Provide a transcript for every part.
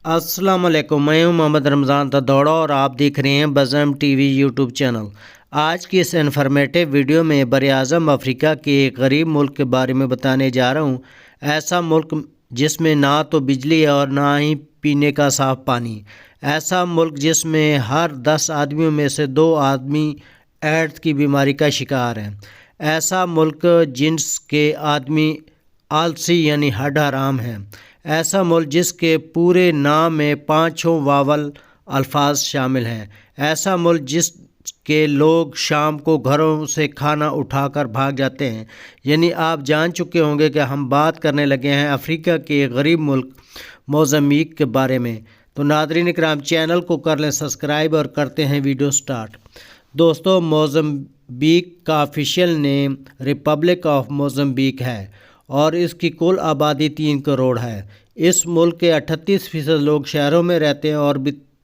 अस्सलाम वालेकुम, मैं हूं मोहम्मद रमज़ान तदौड़ा और आप देख रहे हैं बज़म टीवी यूट्यूब चैनल। आज की इस इन्फॉर्मेटिव वीडियो में बर-ए-आज़म अफ्रीका के एक गरीब मुल्क के बारे में बताने जा रहा हूं। ऐसा मुल्क जिसमें ना तो बिजली है और ना ही पीने का साफ़ पानी। ऐसा मुल्क जिसमें हर 10 आदमियों में से 2 आदमी एड्स की बीमारी का शिकार हैं। ऐसा मुल्क जिसके आदमी आलसी यानी हड हराम हैं। ऐसा मुल्क जिसके पूरे नाम में 5 वावल अल्फाज शामिल हैं। ऐसा मुल्क जिसके लोग शाम को घरों से खाना उठाकर भाग जाते हैं। यानी आप जान चुके होंगे कि हम बात करने लगे हैं अफ्रीका के गरीब मुल्क मोज़म्बिक के बारे में। तो नाज़रीन इकराम, चैनल को कर लें सब्सक्राइब और करते हैं वीडियो स्टार्ट। दोस्तों, मोज़म्बिक का official name Republic of Mozambique है और इसकी कुल आबादी 3 करोड़ है। इस मुल्क के 38% लोग शहरों में रहते हैं और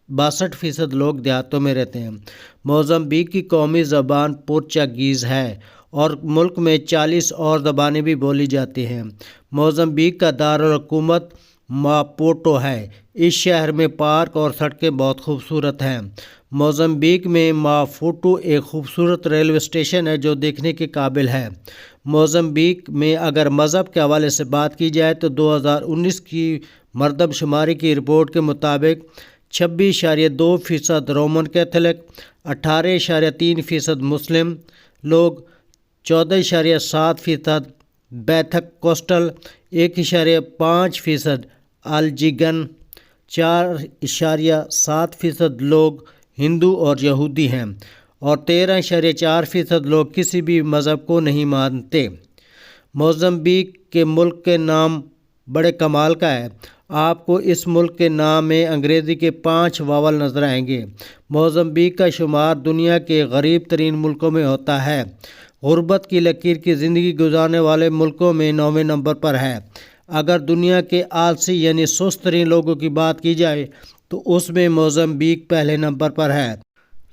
62% लोग देहातों में रहते हैं। मोज़म्बिक की कौमी ज़बान पुर्तगालीज़ है और मुल्क में 40 और ज़बानें भी बोली जाती हैं। मोज़म्बिक का दारुल हुकूमत मापुटो है। इस शहर में पार्क और सड़कें बहुत खूबसूरत हैं। मोज़म्बिक में मापुटो एक खूबसूरत रेलवे स्टेशन है जो देखने के काबिल है। मोज़म्बिक में अगर मज़हब के हवाले से बात की जाए तो 2019 की मरदमशुमारी की रिपोर्ट के मुताबिक 26.2% रोमन कैथोलिक, 18.3% मुस्लिम लोग, 14.7% बैथक कोस्टल, 1.5% अल्जीगन, 4.7% लोग हिंदू और यहूदी हैं और 13.4% लोग किसी भी मज़हब को नहीं मानते। मोज़म्बिक के मुल्क के नाम बड़े कमाल का है। आपको इस मुल्क के नाम में अंग्रेज़ी के 5 वावल नज़र आएंगे। मोज़म्बिक का शुमार दुनिया के गरीब तरीन मुल्कों में होता है। गुर्बत की लकीर की ज़िंदगी गुजारने वाले मुल्कों में 9वें नंबर पर है। अगर दुनिया के आलसी यानी सुस्त तरीन लोगों की बात की जाए तो उसमें मोज़म्बिक पहले नंबर पर है।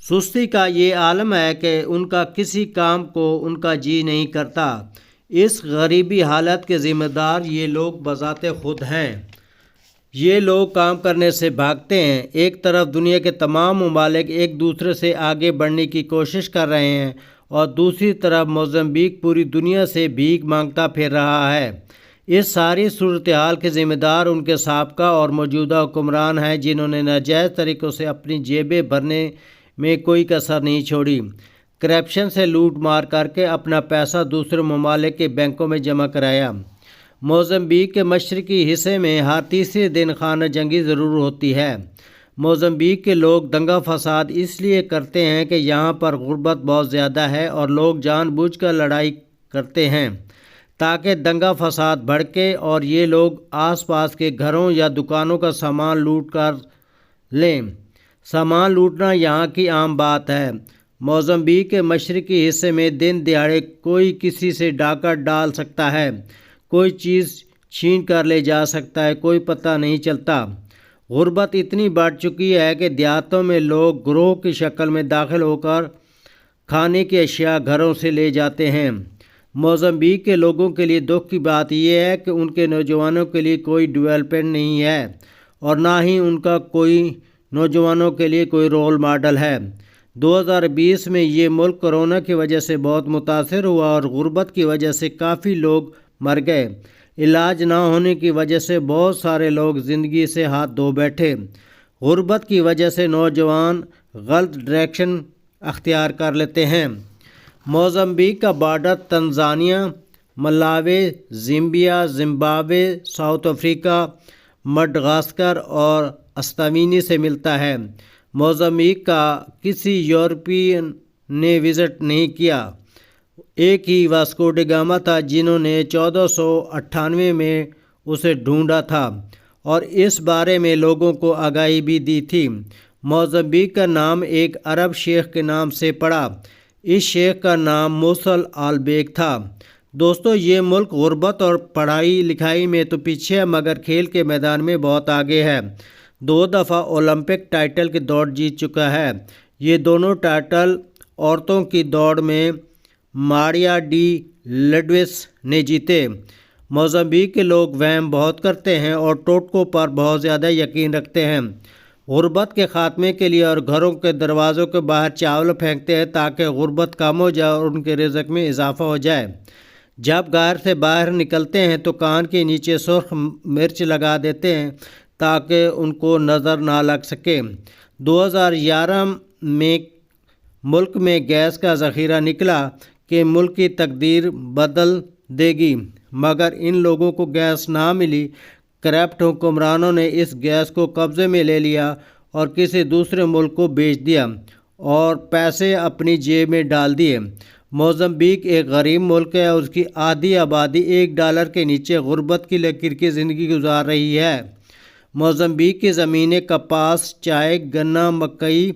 सुस्ती का ये आलम है कि उनका किसी काम को उनका जी नहीं करता। इस गरीबी हालत के ज़िम्मेदार ये लोग बज़ाते खुद हैं। ये लोग काम करने से भागते हैं। एक तरफ दुनिया के तमाम ममालिक एक दूसरे से आगे बढ़ने की कोशिश कर रहे हैं और दूसरी तरफ मोज़म्बिक पूरी दुनिया से भीख मांगता फिर रहा है। इस सारी सूरत हाल के ज़िम्मेदार उनके साबका और मौजूदा हुक्मरान हैं जिन्होंने नाजायज़ तरीक़ों से अपनी जेबें भरने में कोई कसर नहीं छोड़ी। करप्शन से लूट मार करके अपना पैसा दूसरे ममालिक के बैंकों में जमा कराया। मोज़म्बिक के मशरक़ी हिस्से में हर तीसरे दिन खाना जंगी ज़रूर होती है। मोज़म्बिक के लोग दंगा फसाद इसलिए करते हैं कि यहाँ पर गुर्बत बहुत ज़्यादा है और लोग जानबूझकर लड़ाई करते हैं ताकि दंगा फसाद भड़के और ये लोग आसपास के घरों या दुकानों का सामान लूट कर लें। सामान लूटना यहाँ की आम बात है। मोज़म्बिक के मशरक़ी हिस्से में दिन दिहाड़े कोई किसी से डाका डाल सकता है, कोई चीज़ छीन कर ले जा सकता है, कोई पता नहीं चलता। गुर्बत इतनी बढ़ चुकी है कि देहातों में लोग गिरोह की शक्ल में दाखिल होकर खाने की अशिया घरों से ले जाते हैं। मोज़म्बिक के लोगों के लिए दुख की बात यह है कि उनके नौजवानों के लिए कोई डेवलपमेंट नहीं है और ना ही उनका कोई नौजवानों के लिए कोई रोल मॉडल है। 2020 में ये मुल्क कोरोना की वजह से बहुत मुतासर हुआ और गुर्बत की वजह से काफ़ी लोग मर गए। इलाज ना होने की वजह से बहुत सारे लोग ज़िंदगी से हाथ धो बैठे। गुर्बत की वजह से नौजवान गलत डायरेक्शन अख्तियार कर लेते हैं। मोज़म्बिक का border Tanzania, Malawi, Zambia, Zimbabwe, south Africa, Madagascar और अस्तावानी से मिलता है। मोज़म्बिक का किसी यूरोपियन ने विज़िट नहीं किया। एक ही वास्को डी गामा था जिन्होंने 1498 में उसे ढूंढा था और इस बारे में लोगों को आगाही भी दी थी। मोज़म्बिक का नाम एक अरब शेख के नाम से पड़ा। इस शेख का नाम मूसल आल बेग था। दोस्तों, ये मुल्क गुर्बत और पढ़ाई लिखाई में तो पीछे है मगर खेल के मैदान में बहुत आगे है। 2 दफ़ा ओलंपिक टाइटल की दौड़ जीत चुका है। ये दोनों टाइटल औरतों की दौड़ में मारिया डी लड्विस ने जीते। موزمبیق کے لوگ وہم بہت کرتے ہیں اور ٹوٹکوں پر بہت زیادہ یقین رکھتے ہیں۔ غربت کے خاتمے کے لیے اور گھروں کے دروازوں کے باہر چاول پھینکتے ہیں تاکہ غربت کم ہو جائے اور ان کے رزق میں اضافہ ہو جائے۔ جب گھر سے باہر نکلتے ہیں تو کان کے نیچے سرخ مرچ لگا دیتے ہیں تاکہ ان کو نظر نہ لگ سکے۔ 2011 میں ملک میں گیس کا ذخیرہ نکلا کہ ملک کی تقدیر بدل دے گی، مگر ان لوگوں کو گیس نہ ملی۔ کرپٹ حکمرانوں نے اس گیس کو قبضے میں لے لیا اور کسی دوسرے ملک کو بیچ دیا اور پیسے اپنی جیب میں ڈال دیے۔ موزمبیق ایک غریب ملک ہے اور اس کی آدھی آبادی $1 کے نیچے غربت کی لکیر کی زندگی گزار رہی ہے۔ موزمبیق کی زمینیں کپاس، چائے، گنا، مکئی،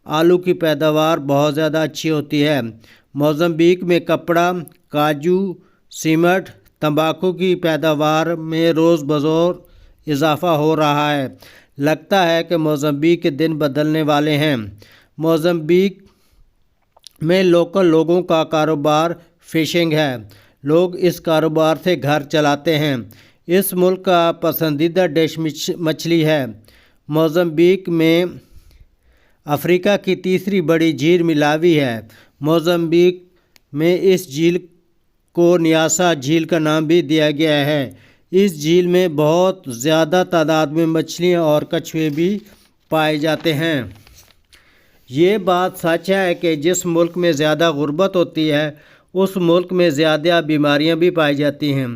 آلو کی پیداوار بہت زیادہ اچھی ہوتی ہے۔ موزمبیق میں کپڑا، کاجو، سیمنٹ، تمباکو کی پیداوار میں روز بروز اضافہ ہو رہا ہے۔ لگتا ہے کہ موزمبیق کے دن بدلنے والے ہیں۔ موزمبیق میں لوکل لوگوں کا کاروبار فشنگ ہے۔ لوگ اس کاروبار سے گھر چلاتے ہیں۔ اس ملک کا پسندیدہ ڈش مچھلی ہے۔ موزمبیق میں افریقہ کی تیسری بڑی جھیل ملاوی ہے۔ موزمبیق میں اس جھیل کو نیاسا جھیل کا نام بھی دیا گیا ہے۔ اس جھیل میں بہت زیادہ تعداد میں مچھلیاں اور کچھوے بھی پائے جاتے ہیں۔ یہ بات سچ ہے کہ جس ملک میں زیادہ غربت ہوتی ہے اس ملک میں زیادہ بیماریاں بھی پائی جاتی ہیں۔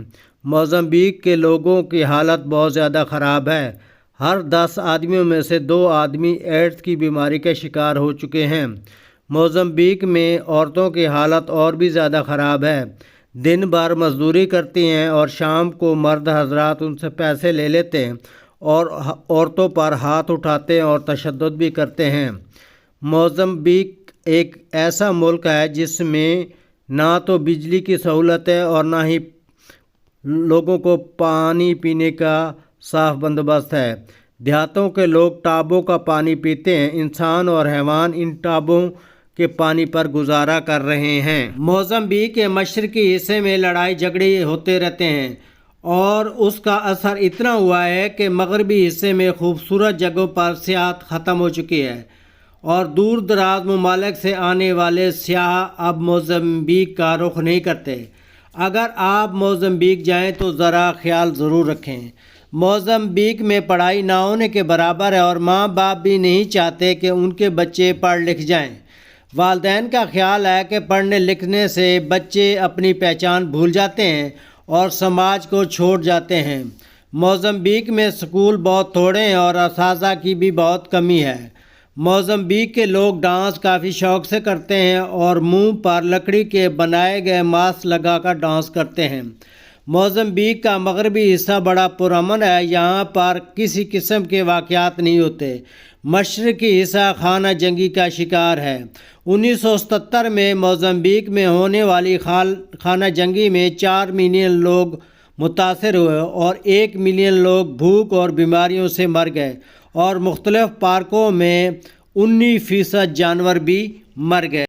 موزمبیق کے لوگوں کی حالت بہت زیادہ خراب ہے۔ ہر 10 آدمیوں میں سے 2 آدمی ایڈز کی بیماری کا شکار ہو چکے ہیں۔ موزمبیق میں عورتوں کی حالت اور بھی زیادہ خراب ہے۔ دن بھر مزدوری کرتی ہیں اور شام کو مرد حضرات ان سے پیسے لے لیتے ہیں اور عورتوں پر ہاتھ اٹھاتے ہیں اور تشدد بھی کرتے ہیں۔ موزمبیق ایک ایسا ملک ہے جس میں نہ تو بجلی کی سہولت ہے اور نہ ہی لوگوں کو پانی پینے کا صاف بندوبست ہے۔ دیہاتوں کے لوگ ٹابوں کا پانی پیتے ہیں۔ انسان اور حیوان ان ٹابوں کے پانی پر گزارا کر رہے ہیں۔ موزمبیق کے مشرقی حصے میں لڑائی جھگڑے ہوتے رہتے ہیں اور اس کا اثر اتنا ہوا ہے کہ مغربی حصے میں خوبصورت جگہوں پر سیاحت ختم ہو چکی ہے اور دور دراز ممالک سے آنے والے سیاح اب موزمبیق کا رخ نہیں کرتے۔ اگر آپ موزمبیق جائیں تو ذرا خیال ضرور رکھیں۔ موزمبیق میں پڑھائی نہ ہونے کے برابر ہے اور ماں باپ بھی نہیں چاہتے کہ ان کے بچے پڑھ لکھ جائیں۔ والدین کا خیال ہے کہ پڑھنے لکھنے سے بچے اپنی پہچان بھول جاتے ہیں اور سماج کو چھوڑ جاتے ہیں۔ موزمبیق میں سکول بہت تھوڑے ہیں اور اساتذہ کی بھی بہت کمی ہے۔ موزمبیق کے لوگ ڈانس کافی شوق سے کرتے ہیں اور منہ پر لکڑی کے بنائے گئے ماسک لگا کر ڈانس کرتے ہیں۔ موزمبیق کا مغربی حصہ بڑا پرامن ہے۔ یہاں پر کسی قسم کے واقعات نہیں ہوتے۔ مشرقی حصہ خانہ جنگی کا شکار ہے۔ 1977 میں موزمبیق میں ہونے والی خانہ جنگی میں 4 ملین لوگ متاثر ہوئے اور 1 ملین لوگ بھوک اور بیماریوں سے مر گئے اور مختلف پارکوں میں 19% جانور بھی مر گئے۔